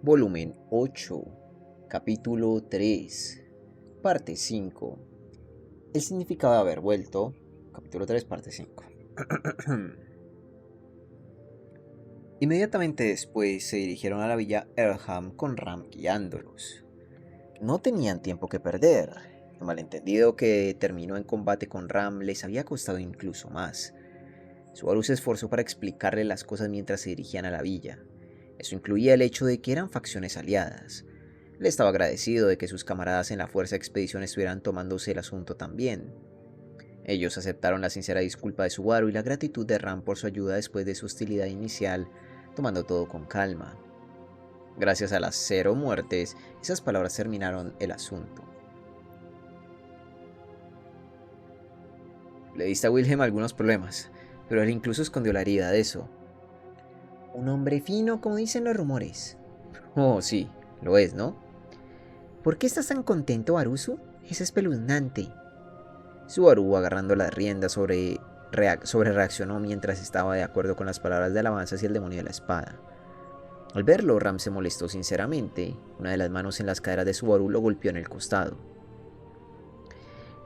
Volumen 8, Capítulo 3, Parte 5. El significado de haber vuelto. Capítulo 3, Parte 5. Inmediatamente después se dirigieron a la villa Earlham con Ram guiándolos. No tenían tiempo que perder. El malentendido que terminó en combate con Ram les había costado incluso más. Subaru se esforzó para explicarle las cosas mientras se dirigían a la villa. Eso incluía el hecho de que eran facciones aliadas. Le estaba agradecido de que sus camaradas en la Fuerza de Expedición estuvieran tomándose el asunto también. Ellos aceptaron la sincera disculpa de Subaru y la gratitud de Ram por su ayuda después de su hostilidad inicial, tomando todo con calma. Gracias a las 0 muertes, esas palabras terminaron el asunto. Le diste a Wilhelm algunos problemas, pero él incluso escondió la herida de eso. Un hombre fino, como dicen los rumores. Oh, sí, lo es, ¿no? ¿Por qué estás tan contento, Arusu? Es espeluznante. Subaru, agarrando las riendas, reaccionó mientras estaba de acuerdo con las palabras de alabanza hacia el demonio de la espada. Al verlo, Ram se molestó sinceramente. Una de las manos en las caderas de Subaru lo golpeó en el costado.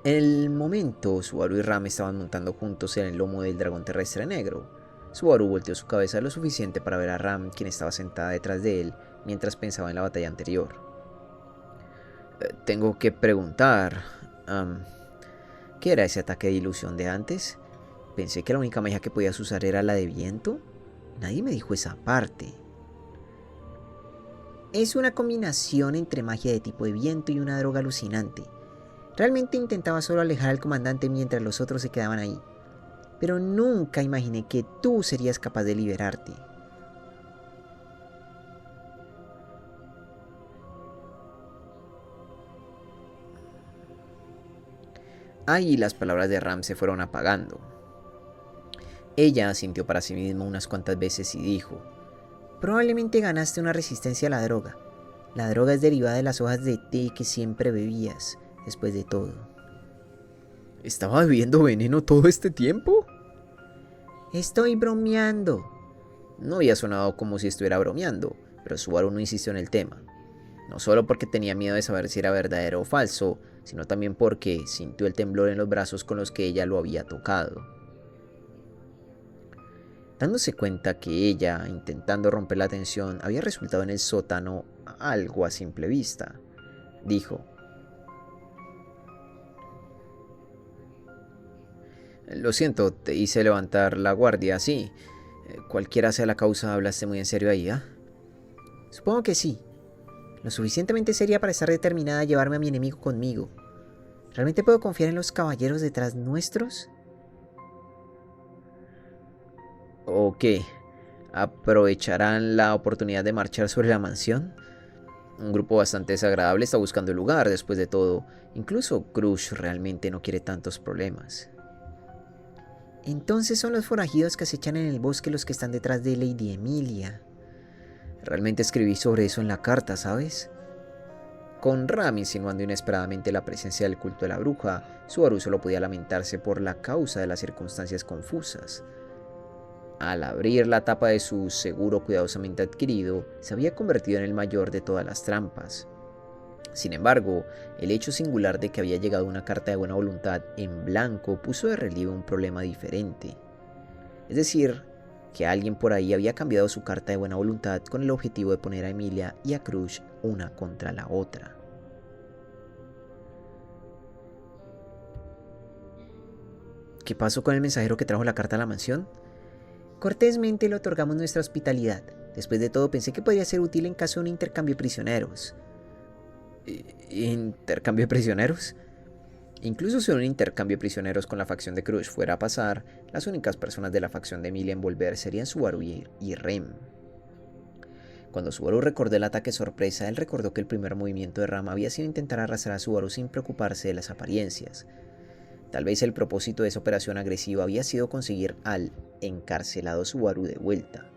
En el momento, Subaru y Ram estaban montando juntos en el lomo del dragón terrestre negro. Subaru volteó su cabeza lo suficiente para ver a Ram, quien estaba sentada detrás de él, mientras pensaba en la batalla anterior. Tengo que preguntar... ¿qué era ese ataque de ilusión de antes? Pensé que la única magia que podías usar era la de viento. Nadie me dijo esa parte. Es una combinación entre magia de tipo de viento y una droga alucinante. Realmente intentaba solo alejar al comandante mientras los otros se quedaban ahí. Pero nunca imaginé que tú serías capaz de liberarte. Ahí las palabras de Ram se fueron apagando. Ella sintió para sí misma unas cuantas veces y dijo: probablemente ganaste una resistencia a la droga. La droga es derivada de las hojas de té que siempre bebías, después de todo. ¿Estaba bebiendo veneno todo este tiempo? Estoy bromeando. No había sonado como si estuviera bromeando, pero Subaru no insistió en el tema. No solo porque tenía miedo de saber si era verdadero o falso, sino también porque sintió el temblor en los brazos con los que ella lo había tocado. Dándose cuenta que ella, intentando romper la tensión, había resultado en el sótano algo a simple vista, dijo: lo siento, te hice levantar la guardia así. Cualquiera sea la causa, hablaste muy en serio ahí, ¿ah? Supongo que sí. Lo suficientemente seria para estar determinada a llevarme a mi enemigo conmigo. ¿Realmente puedo confiar en los caballeros detrás nuestros? ¿O qué? ¿Aprovecharán la oportunidad de marchar sobre la mansión? Un grupo bastante desagradable está buscando el lugar, después de todo. Incluso Crush realmente no quiere tantos problemas. Entonces son los forajidos que acechan en el bosque los que están detrás de Lady Emilia. Realmente escribí sobre eso en la carta, ¿sabes? Con Ram insinuando inesperadamente la presencia del culto de la bruja, Subaru solo podía lamentarse por la causa de las circunstancias confusas. Al abrir la tapa de su seguro cuidadosamente adquirido, se había convertido en el mayor de todas las trampas. Sin embargo, el hecho singular de que había llegado una carta de buena voluntad en blanco puso de relieve un problema diferente. Es decir, que alguien por ahí había cambiado su carta de buena voluntad con el objetivo de poner a Emilia y a Crush una contra la otra. ¿Qué pasó con el mensajero que trajo la carta a la mansión? Cortésmente le otorgamos nuestra hospitalidad. Después de todo, pensé que podría ser útil en caso de un intercambio de prisioneros. ¿Intercambio de prisioneros? Incluso si un intercambio de prisioneros con la facción de Crush fuera a pasar, las únicas personas de la facción de Emilia en volver serían Subaru y Rem. Cuando Subaru recordó el ataque sorpresa, él recordó que el primer movimiento de Ram había sido intentar arrastrar a Subaru sin preocuparse de las apariencias. Tal vez el propósito de esa operación agresiva había sido conseguir al encarcelado Subaru de vuelta.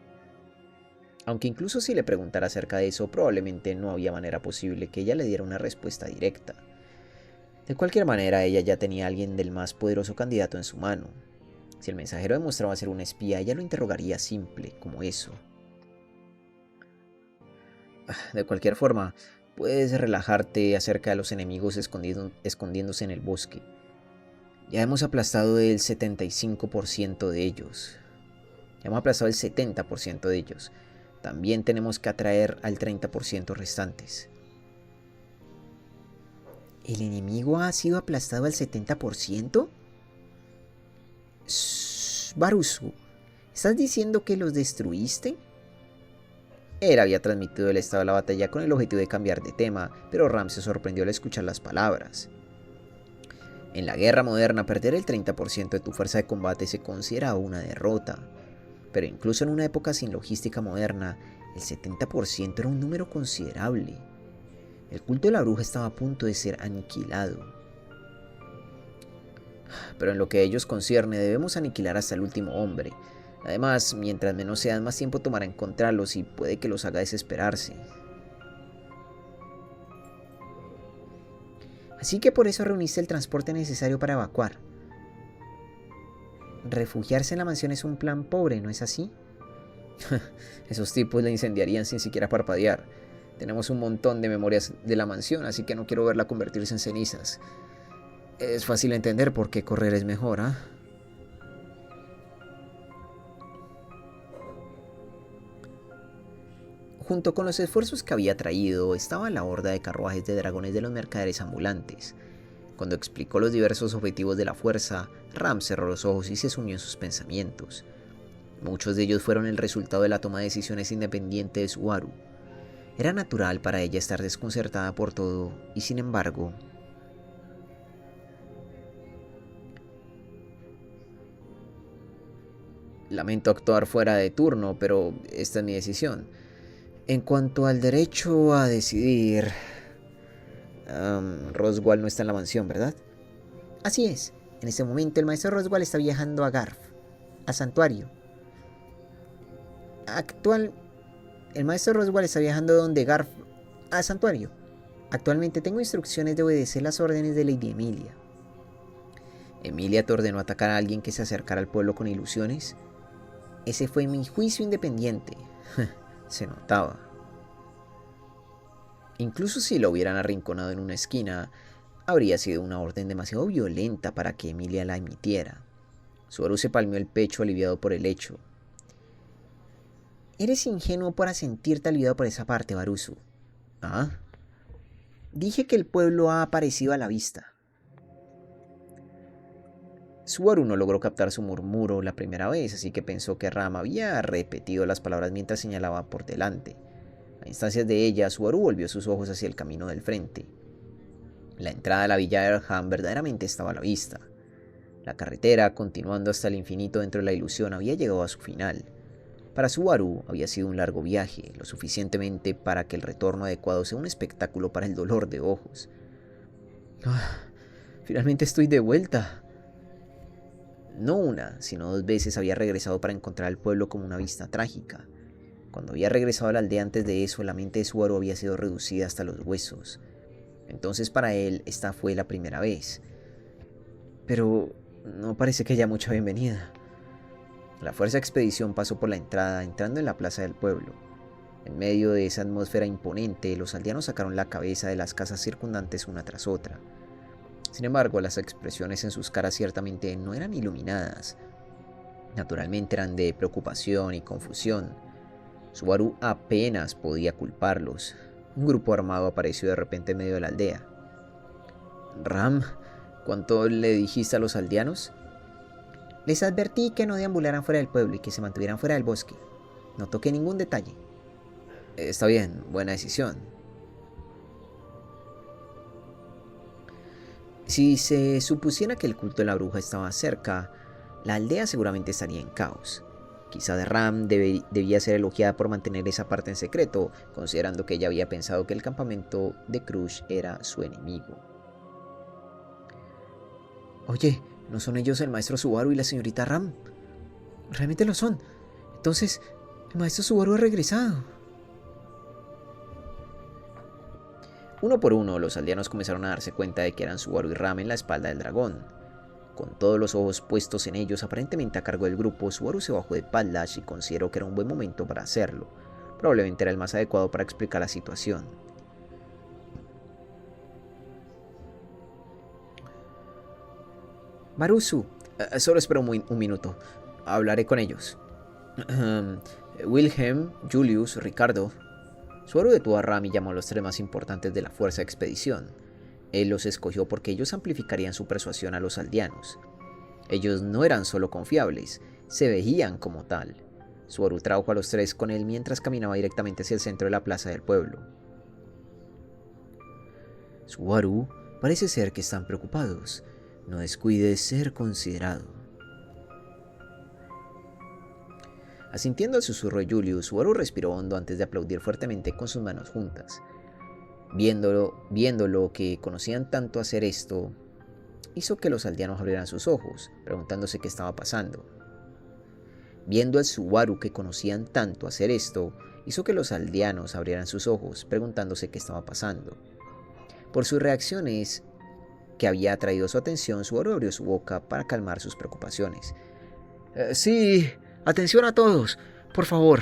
Aunque incluso si le preguntara acerca de eso, probablemente no había manera posible que ella le diera una respuesta directa. De cualquier manera, ella ya tenía a alguien del más poderoso candidato en su mano. Si el mensajero demostraba ser un espía, ella lo interrogaría simple, como eso. De cualquier forma, puedes relajarte acerca de los enemigos escondiéndose en el bosque. Ya hemos aplastado el 75% de ellos. Ya hemos aplastado el 70% de ellos. También tenemos que atraer al 30% restantes. ¿El enemigo ha sido aplastado al 70%? Baruzu, ¿estás diciendo que los destruiste? Él había transmitido el estado de la batalla con el objetivo de cambiar de tema, pero Ram se sorprendió al escuchar las palabras. En la guerra moderna, perder el 30% de tu fuerza de combate se considera una derrota. Pero incluso en una época sin logística moderna, el 70% era un número considerable. El culto de la bruja estaba a punto de ser aniquilado. Pero en lo que a ellos concierne, debemos aniquilar hasta el último hombre. Además, mientras menos sean, más tiempo tomará encontrarlos y puede que los haga desesperarse. Así que por eso reuniste el transporte necesario para evacuar. Refugiarse en la mansión es un plan pobre, ¿no es así? Esos tipos la incendiarían sin siquiera parpadear. Tenemos un montón de memorias de la mansión, así que no quiero verla convertirse en cenizas. Es fácil entender por qué correr es mejor, ¿ah? Junto con los esfuerzos que había traído, estaba la horda de carruajes de dragones de los mercaderes ambulantes. Cuando explicó los diversos objetivos de la fuerza, Ram cerró los ojos y se sumió en sus pensamientos. Muchos de ellos fueron el resultado de la toma de decisiones independiente de Subaru. Era natural para ella estar desconcertada por todo, y sin embargo... Lamento actuar fuera de turno, pero esta es mi decisión. En cuanto al derecho a decidir... Roswell no está en la mansión, ¿verdad? Así es. En este momento el maestro Roswell está viajando a Garf, a Santuario. El maestro Roswell está viajando donde Garf, a Santuario. Actualmente tengo instrucciones de obedecer las órdenes de Lady Emilia. ¿Emilia te ordenó atacar a alguien que se acercara al pueblo con ilusiones? Ese fue mi juicio independiente. Se notaba. Incluso si lo hubieran arrinconado en una esquina, habría sido una orden demasiado violenta para que Emilia la emitiera. Subaru se palmeó el pecho aliviado por el hecho. Eres ingenuo para sentirte aliviado por esa parte, Baruzu. ¿Ah? Dije que el pueblo ha aparecido a la vista. Subaru no logró captar su murmuro la primera vez, así que pensó que Ram había repetido las palabras mientras señalaba por delante. A instancias de ella, Subaru volvió sus ojos hacia el camino del frente. La entrada a la villa de Erham verdaderamente estaba a la vista. La carretera, continuando hasta el infinito dentro de la ilusión, había llegado a su final. Para Subaru había sido un largo viaje, lo suficientemente para que el retorno adecuado sea un espectáculo para el dolor de ojos. Finalmente estoy de vuelta. No una, sino 2 veces había regresado para encontrar al pueblo como una vista trágica. Cuando había regresado a la aldea antes de eso, la mente de Subaru había sido reducida hasta los huesos. Entonces para él esta fue la primera vez. Pero no parece que haya mucha bienvenida. La fuerza de expedición pasó por la entrada, entrando en la plaza del pueblo. En medio de esa atmósfera imponente, los aldeanos sacaron la cabeza de las casas circundantes una tras otra. Sin embargo, las expresiones en sus caras ciertamente no eran iluminadas. Naturalmente eran de preocupación y confusión. Subaru apenas podía culparlos. Un grupo armado apareció de repente en medio de la aldea. Ram, ¿cuánto le dijiste a los aldeanos? Les advertí que no deambularan fuera del pueblo y que se mantuvieran fuera del bosque. No toqué ningún detalle. Está bien, buena decisión. Si se supusiera que el culto de la bruja estaba cerca, la aldea seguramente estaría en caos. Quizá Ram debía ser elogiada por mantener esa parte en secreto, considerando que ella había pensado que el campamento de Crush era su enemigo. Oye, ¿no son ellos el maestro Subaru y la señorita Ram? Realmente lo son. Entonces, el maestro Subaru ha regresado. Uno por uno, los aldeanos comenzaron a darse cuenta de que eran Subaru y Ram en la espalda del dragón. Con todos los ojos puestos en ellos, aparentemente a cargo del grupo, Subaru se bajó de espaldas y consideró que era un buen momento para hacerlo. Probablemente era el más adecuado para explicar la situación. Marusu, solo espera un minuto. Hablaré con ellos. Wilhelm, Julius, Ricardo. Suaru detuvo a Ram y llamó a los tres más importantes de la fuerza de expedición. Él los escogió porque ellos amplificarían su persuasión a los aldeanos. Ellos no eran solo confiables, se veían como tal. Suaru trajo a los tres con él mientras caminaba directamente hacia el centro de la plaza del pueblo. Suaru, parece ser que están preocupados. No descuides ser considerado. Asintiendo al susurro de Julius, Suaru respiró hondo antes de aplaudir fuertemente con sus manos juntas. Viéndolo que conocían tanto hacer esto, hizo que los aldeanos abrieran sus ojos, preguntándose qué estaba pasando. Viendo al Subaru que conocían tanto hacer esto, hizo que los aldeanos abrieran sus ojos, preguntándose qué estaba pasando. Por sus reacciones que había atraído su atención, Subaru abrió su boca para calmar sus preocupaciones. Sí, atención a todos, por favor.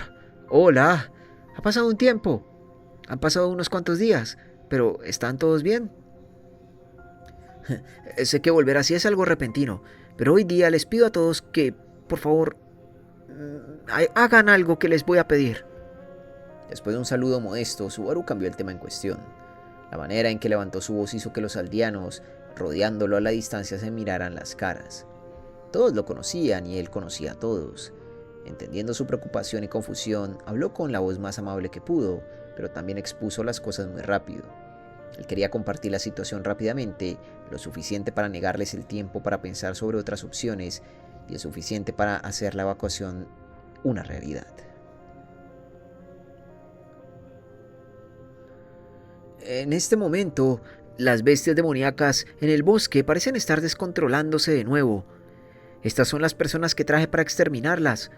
Hola, ha pasado un tiempo. Han pasado unos cuantos días, pero ¿están todos bien? Sé que volver así es algo repentino, pero hoy día les pido a todos que, por favor, hagan algo que les voy a pedir. Después de un saludo modesto, Subaru cambió el tema en cuestión. La manera en que levantó su voz hizo que los aldeanos, rodeándolo a la distancia, se miraran las caras. Todos lo conocían y él conocía a todos. Entendiendo su preocupación y confusión, habló con la voz más amable que pudo, pero también expuso las cosas muy rápido. Él quería compartir la situación rápidamente, lo suficiente para negarles el tiempo para pensar sobre otras opciones y lo suficiente para hacer la evacuación una realidad. En este momento, las bestias demoníacas en el bosque parecen estar descontrolándose de nuevo. Estas son las personas que traje para exterminarlas,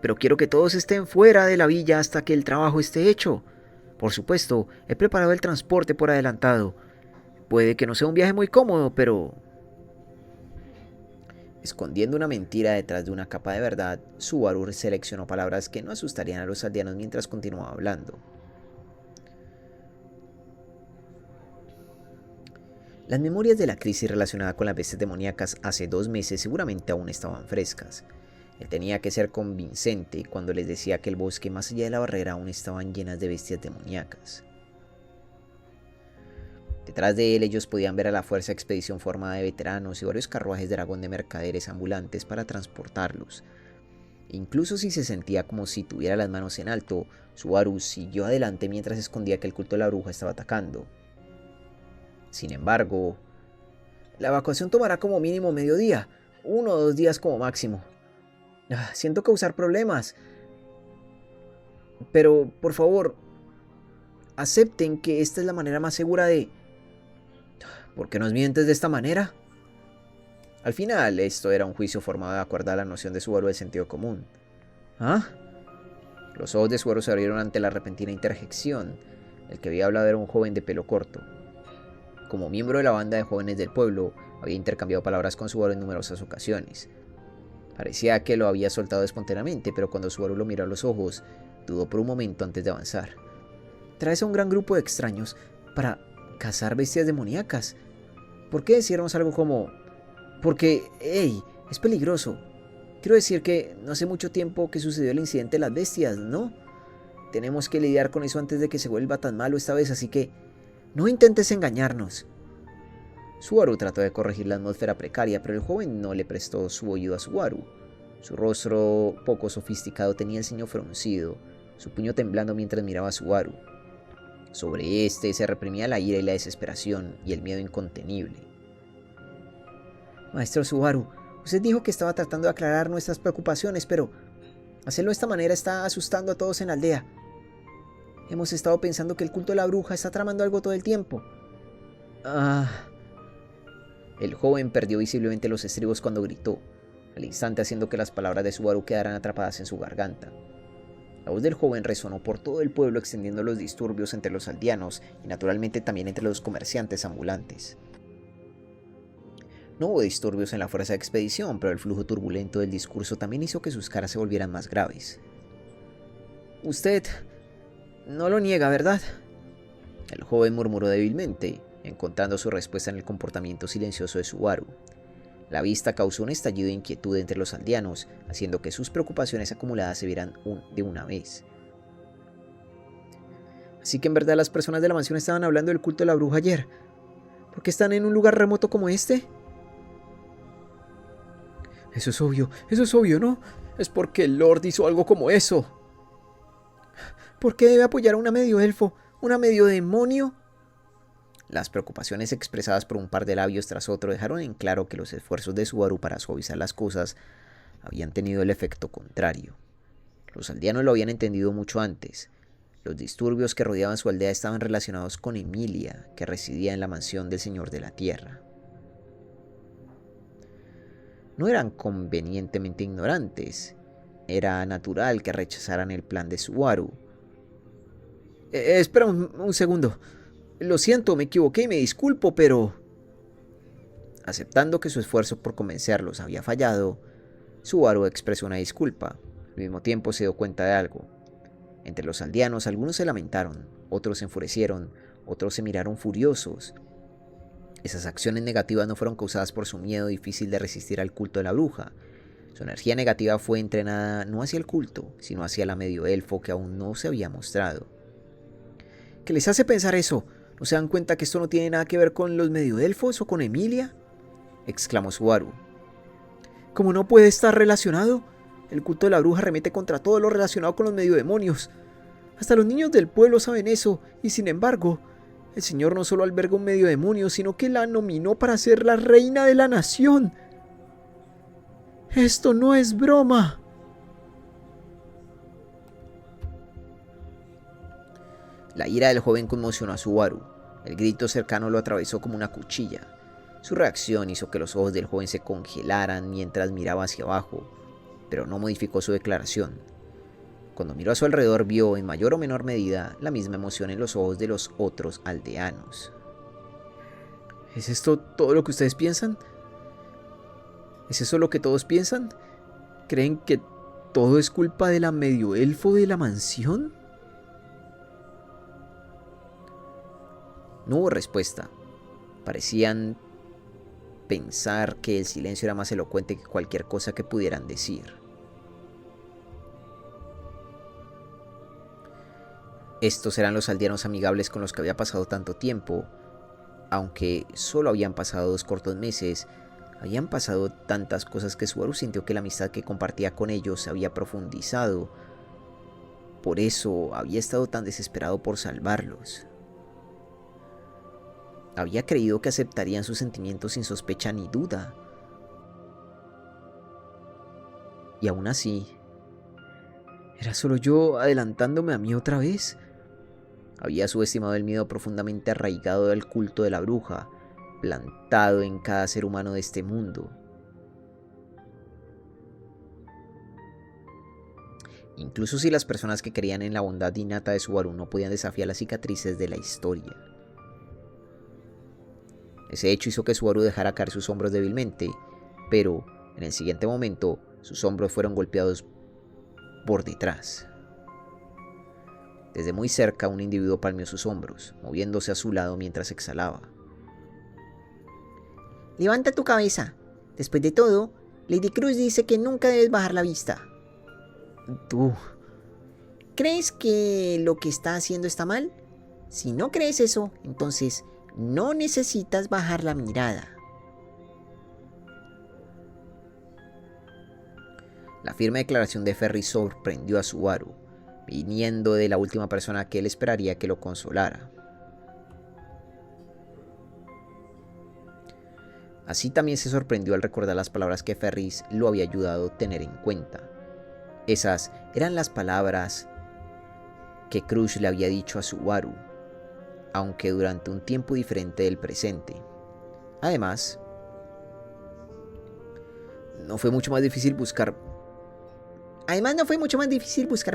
pero quiero que todos estén fuera de la villa hasta que el trabajo esté hecho. Por supuesto, he preparado el transporte por adelantado. Puede que no sea un viaje muy cómodo, pero... Escondiendo una mentira detrás de una capa de verdad, Subaru seleccionó palabras que no asustarían a los aldeanos mientras continuaba hablando. Las memorias de la crisis relacionada con las bestias demoníacas hace 2 meses seguramente aún estaban frescas. Él tenía que ser convincente cuando les decía que el bosque más allá de la barrera aún estaban llenas de bestias demoníacas. Detrás de él ellos podían ver a la fuerza de expedición formada de veteranos y varios carruajes de dragón de mercaderes ambulantes para transportarlos. Incluso si se sentía como si tuviera las manos en alto, Subaru siguió adelante mientras escondía que el culto de la bruja estaba atacando. Sin embargo, la evacuación tomará como mínimo medio día, 1 o 2 días como máximo. Siento causar problemas, pero por favor, acepten que esta es la manera más segura de... ¿Por qué nos mientes de esta manera? Al final, esto era un juicio formado de acuerdo a la noción de Subaru del sentido común. ¿Ah? Los ojos de Subaru se abrieron ante la repentina interjección. El que había hablado era un joven de pelo corto. Como miembro de la banda de jóvenes del pueblo, había intercambiado palabras con Subaru en numerosas ocasiones. Parecía que lo había soltado espontáneamente, pero cuando Subaru lo miró a los ojos, dudó por un momento antes de avanzar. Traes a un gran grupo de extraños para cazar bestias demoníacas. ¿Por qué decirnos algo como... Porque, hey, es peligroso? Quiero decir que no hace mucho tiempo que sucedió el incidente de las bestias, ¿no? Tenemos que lidiar con eso antes de que se vuelva tan malo esta vez, así que no intentes engañarnos. Subaru trató de corregir la atmósfera precaria, pero el joven no le prestó su oído a Subaru. Su rostro poco sofisticado tenía el ceño fruncido, su puño temblando mientras miraba a Subaru. Sobre este se reprimía la ira y la desesperación y el miedo incontenible. Maestro Subaru, usted dijo que estaba tratando de aclarar nuestras preocupaciones, pero hacerlo de esta manera está asustando a todos en la aldea. Hemos estado pensando que el culto de la bruja está tramando algo todo el tiempo. El joven perdió visiblemente los estribos cuando gritó, al instante haciendo que las palabras de Subaru quedaran atrapadas en su garganta. La voz del joven resonó por todo el pueblo extendiendo los disturbios entre los aldeanos y naturalmente también entre los comerciantes ambulantes. No hubo disturbios en la fuerza de expedición, pero el flujo turbulento del discurso también hizo que sus caras se volvieran más graves. Usted No lo niega, ¿verdad? El joven murmuró débilmente, encontrando su respuesta en el comportamiento silencioso de Subaru. La vista causó un estallido de inquietud entre los aldeanos, haciendo que sus preocupaciones acumuladas se vieran de una vez. Así que en verdad las personas de la mansión estaban hablando del culto de la bruja ayer. ¿Por qué están en un lugar remoto como este? Eso es obvio, ¿no? Es porque el Lord hizo algo como eso. ¿Por qué debe apoyar a una medio elfo? ¿Una medio demonio? Las preocupaciones expresadas por un par de labios tras otro dejaron en claro que los esfuerzos de Subaru para suavizar las cosas habían tenido el efecto contrario. Los aldeanos lo habían entendido mucho antes. Los disturbios que rodeaban su aldea estaban relacionados con Emilia, que residía en la mansión del Señor de la Tierra. No eran convenientemente ignorantes. Era natural que rechazaran el plan de Subaru. Espera un segundo. Lo siento, me equivoqué y me disculpo, pero... Aceptando que su esfuerzo por convencerlos había fallado, Subaru expresó una disculpa. Al mismo tiempo se dio cuenta de algo. Entre los aldeanos algunos se lamentaron, otros se enfurecieron, otros se miraron furiosos. Esas acciones negativas no fueron causadas por su miedo difícil de resistir al culto de la bruja. Su energía negativa fue entrenada no hacia el culto, sino hacia la medio elfo que aún no se había mostrado. ¿Qué les hace pensar eso? ¿No se dan cuenta que esto no tiene nada que ver con los medio elfos o con Emilia? Exclamó Subaru. ¿Cómo no puede estar relacionado? El culto de la bruja remete contra todo lo relacionado con los medio demonios. Hasta los niños del pueblo saben eso, y sin embargo, el Señor no solo alberga un medio demonio, sino que la nominó para ser la reina de la nación. ¡Esto no es broma! La ira del joven conmocionó a Subaru. El grito cercano lo atravesó como una cuchilla. Su reacción hizo que los ojos del joven se congelaran mientras miraba hacia abajo, pero no modificó su declaración. Cuando miró a su alrededor vio, en mayor o menor medida, la misma emoción en los ojos de los otros aldeanos. ¿Es esto todo lo que ustedes piensan? ¿Es eso lo que todos piensan? ¿Creen que todo es culpa de la medio elfo de la mansión? No hubo respuesta. Parecían pensar que el silencio era más elocuente que cualquier cosa que pudieran decir. Estos eran los aldeanos amigables con los que había pasado tanto tiempo. Aunque solo habían pasado 2 cortos meses, habían pasado tantas cosas que Subaru sintió que la amistad que compartía con ellos se había profundizado. Por eso había estado tan desesperado por salvarlos. Había creído que aceptarían sus sentimientos sin sospecha ni duda. Y aún así, ¿era solo yo adelantándome a mí otra vez? Había subestimado el miedo profundamente arraigado del culto de la bruja, plantado en cada ser humano de este mundo. Incluso si las personas que creían en la bondad innata de Subaru no podían desafiar las cicatrices de la historia. Ese hecho hizo que Subaru dejara caer sus hombros débilmente, pero en el siguiente momento sus hombros fueron golpeados por detrás. Desde muy cerca un individuo palmeó sus hombros, moviéndose a su lado mientras exhalaba. Levanta tu cabeza. Después de todo, Lady Cruz dice que nunca debes bajar la vista. ¿Tú crees que lo que está haciendo está mal? Si no crees eso, entonces no necesitas bajar la mirada. La firme declaración de Ferris sorprendió a Subaru, viniendo de la última persona que él esperaría que lo consolara. Así también se sorprendió al recordar las palabras que Ferris lo había ayudado a tener en cuenta. Esas eran las palabras que Cruz le había dicho a Subaru, aunque durante un tiempo diferente del presente. Además, no fue mucho más difícil buscar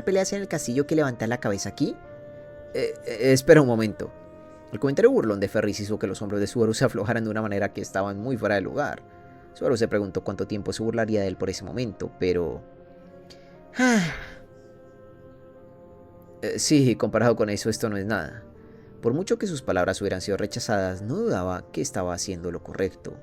peleas en el castillo que levantar la cabeza aquí. Espera un momento. El comentario burlón de Ferris hizo que los hombros de Subaru se aflojaran de una manera que estaban muy fuera de lugar. Subaru se preguntó cuánto tiempo se burlaría de él por ese momento, pero... Sí, comparado con eso, esto no es nada. Por mucho que sus palabras hubieran sido rechazadas, no dudaba que estaba haciendo lo correcto.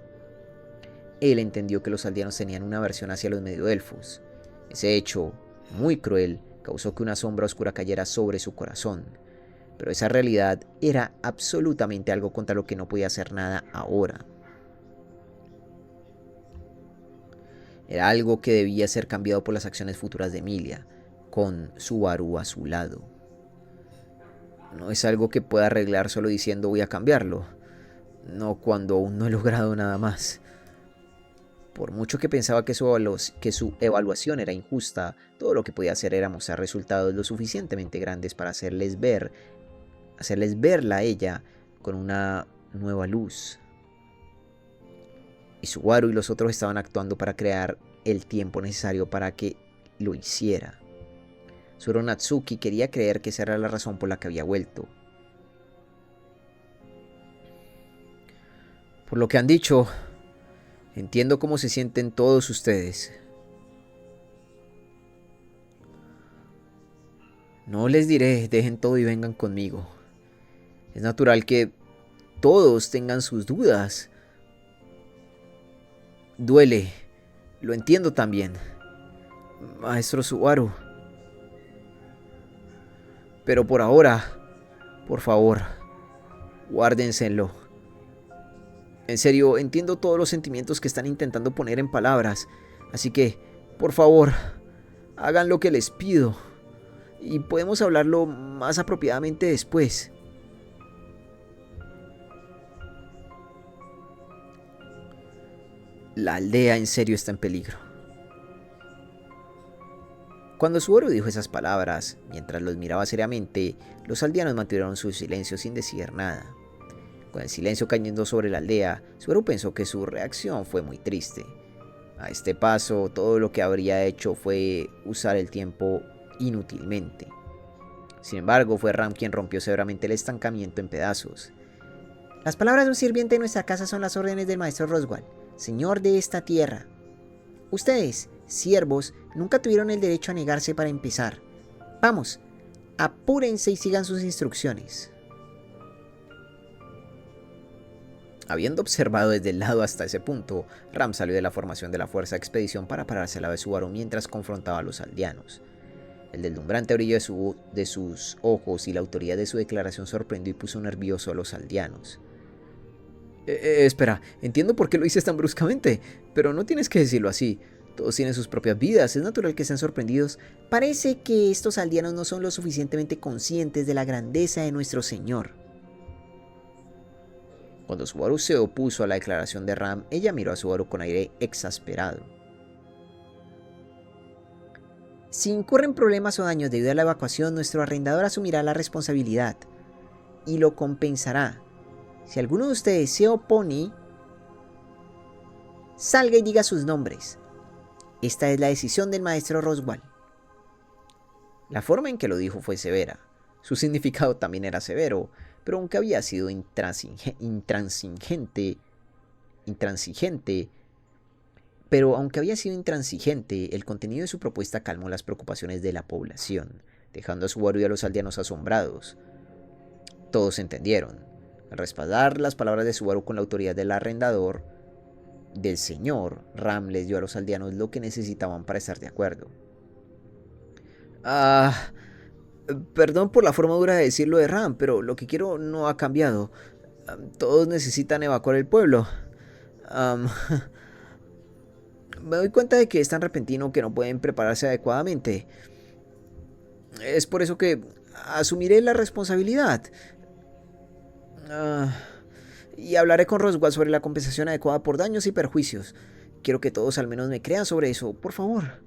Él entendió que los aldeanos tenían una aversión hacia los medioelfos. Ese hecho, muy cruel, causó que una sombra oscura cayera sobre su corazón. Pero esa realidad era absolutamente algo contra lo que no podía hacer nada ahora. Era algo que debía ser cambiado por las acciones futuras de Emilia, con Subaru a su lado. No es algo que pueda arreglar solo diciendo voy a cambiarlo. No cuando aún no he logrado nada más. Por mucho que pensaba que su evaluación era injusta, todo lo que podía hacer era mostrar resultados lo suficientemente grandes para hacerles verla a ella con una nueva luz. Y Subaru y los otros estaban actuando para crear el tiempo necesario para que lo hiciera. Zoro Natsuki quería creer que esa era la razón por la que había vuelto. Por lo que han dicho, entiendo cómo se sienten todos ustedes. No les diré, dejen todo y vengan conmigo. Es natural que todos tengan sus dudas. Duele, lo entiendo también, Maestro Subaru. Pero por ahora, por favor, guárdenselo. En serio, entiendo todos los sentimientos que están intentando poner en palabras. Así que, por favor, hagan lo que les pido. Y podemos hablarlo más apropiadamente después. La aldea en serio está en peligro. Cuando Subaru dijo esas palabras, mientras los miraba seriamente, los aldeanos mantuvieron su silencio sin decir nada. Con el silencio cayendo sobre la aldea, Subaru pensó que su reacción fue muy triste. A este paso, todo lo que habría hecho fue usar el tiempo inútilmente. Sin embargo, fue Ram quien rompió severamente el estancamiento en pedazos. Las palabras de un sirviente de nuestra casa son las órdenes del maestro Roswell, señor de esta tierra. Ustedes, siervos, nunca tuvieron el derecho a negarse para empezar. Vamos, apúrense y sigan sus instrucciones. Habiendo observado desde el lado hasta ese punto, Ram salió de la formación de la fuerza de expedición para pararse al lado de Subaru mientras confrontaba a los aldeanos. El deslumbrante brillo de sus ojos y la autoridad de su declaración sorprendió y puso nervioso a los aldeanos. Espera, entiendo por qué lo dices tan bruscamente, pero no tienes que decirlo así. Todos tienen sus propias vidas, es natural que estén sorprendidos. Parece que estos aldeanos no son lo suficientemente conscientes de la grandeza de nuestro Señor. Cuando Subaru se opuso a la declaración de Ram, ella miró a Subaru con aire exasperado. Si incurren problemas o daños debido a la evacuación, nuestro arrendador asumirá la responsabilidad y lo compensará. Si alguno de ustedes se opone, salga y diga sus nombres. Esta es la decisión del maestro Roswell. La forma en que lo dijo fue severa. Su significado también era severo, pero aunque había sido intransigente, el contenido de su propuesta calmó las preocupaciones de la población, dejando a Subaru y a los aldeanos asombrados. Todos entendieron. Al respaldar las palabras de Subaru con la autoridad del arrendador del señor, Ram les dio a los aldeanos lo que necesitaban para estar de acuerdo. Perdón por la forma dura de decirlo de Ram, pero lo que quiero no ha cambiado. Todos necesitan evacuar el pueblo. Me doy cuenta de que es tan repentino que no pueden prepararse adecuadamente. Es por eso que asumiré la responsabilidad. Y hablaré con Roswell sobre la compensación adecuada por daños y perjuicios. Quiero que todos al menos me crean sobre eso, por favor.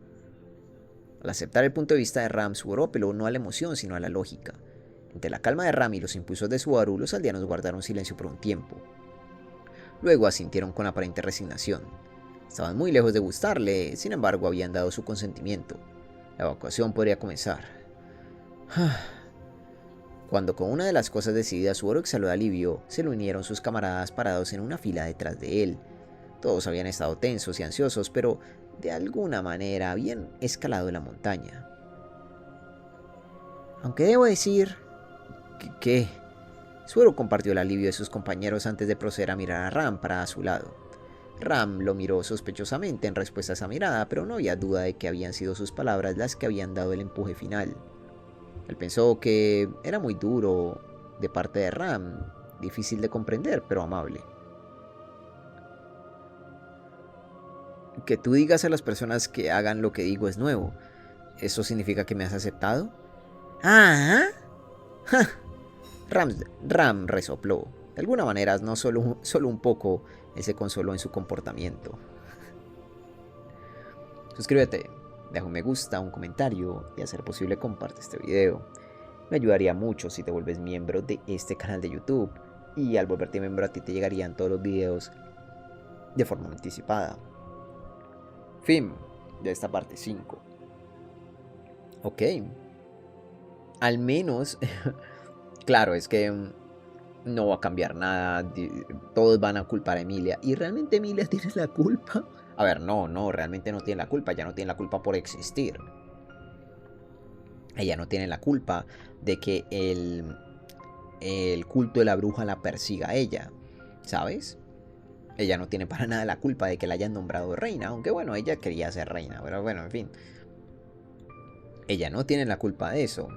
Al aceptar el punto de vista de Ram, Subaru apeló no a la emoción, sino a la lógica. Entre la calma de Ram y los impulsos de Subaru, los aldeanos guardaron silencio por un tiempo. Luego asintieron con aparente resignación. Estaban muy lejos de gustarle, sin embargo habían dado su consentimiento. La evacuación podría comenzar. Cuando con una de las cosas decididas Subaru exhaló de alivio, se le unieron sus camaradas parados en una fila detrás de él. Todos habían estado tensos y ansiosos, pero de alguna manera habían escalado la montaña. Aunque debo decir que Zoro compartió el alivio de sus compañeros antes de proceder a mirar a Ram para su lado. Ram lo miró sospechosamente en respuesta a esa mirada, pero no había duda de que habían sido sus palabras las que habían dado el empuje final. Él pensó que era muy duro de parte de Ram, difícil de comprender, pero amable. Que tú digas a las personas que hagan lo que digo es nuevo. ¿Eso significa que me has aceptado? Ah, Ram resopló. De alguna manera, no solo un poco, él se consoló en su comportamiento. Suscríbete, deja un me gusta, un comentario y a ser posible comparte este video. Me ayudaría mucho si te vuelves miembro de este canal de YouTube y al volverte miembro a ti te llegarían todos los videos de forma anticipada. Fin de esta parte 5. Ok. Al menos, claro, es que no va a cambiar nada. Todos van a culpar a Emilia. ¿Y realmente Emilia tiene la culpa? A ver, no, realmente no tiene la culpa. Ya no tiene la culpa por existir. Ella no tiene la culpa de que el culto de la bruja la persiga a ella, ¿sabes? Ella no tiene para nada la culpa de que la hayan nombrado reina, aunque bueno, ella quería ser reina, pero bueno, en fin. Ella no tiene la culpa de eso,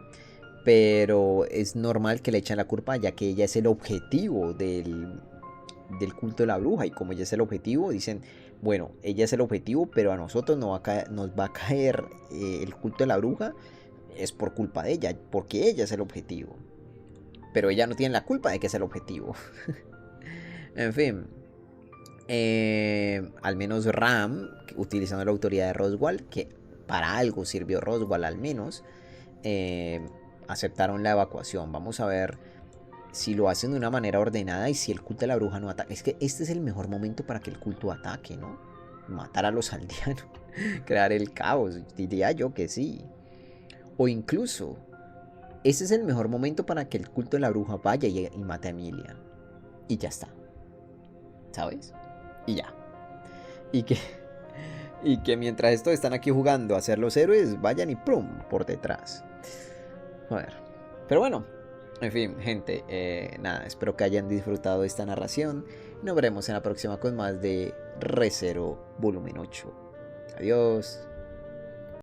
pero es normal que le echen la culpa ya que ella es el objetivo del culto de la bruja y como ella es el objetivo, dicen, bueno, ella es el objetivo, pero a nosotros nos va a caer el culto de la bruja, es por culpa de ella, porque ella es el objetivo. Pero ella no tiene la culpa de que es el objetivo. En fin. Al menos Ram, utilizando la autoridad de Roswaal, que para algo sirvió Roswaal al menos, aceptaron la evacuación. Vamos a ver si lo hacen de una manera ordenada y si el culto de la bruja no ataca. Es que este es el mejor momento para que el culto ataque, ¿no? Matar a los aldeanos, crear el caos, diría yo que sí. O incluso, ese es el mejor momento para que el culto de la bruja vaya y mate a Emilia. Y ya está. ¿Sabes? Y ya. Y que, y que mientras estos están aquí jugando a ser los héroes, vayan y ¡pum! Por detrás. A ver. Pero bueno, en fin, gente, nada, espero que hayan disfrutado esta narración. Nos veremos en la próxima con más de Re:Zero Volumen 8. Adiós.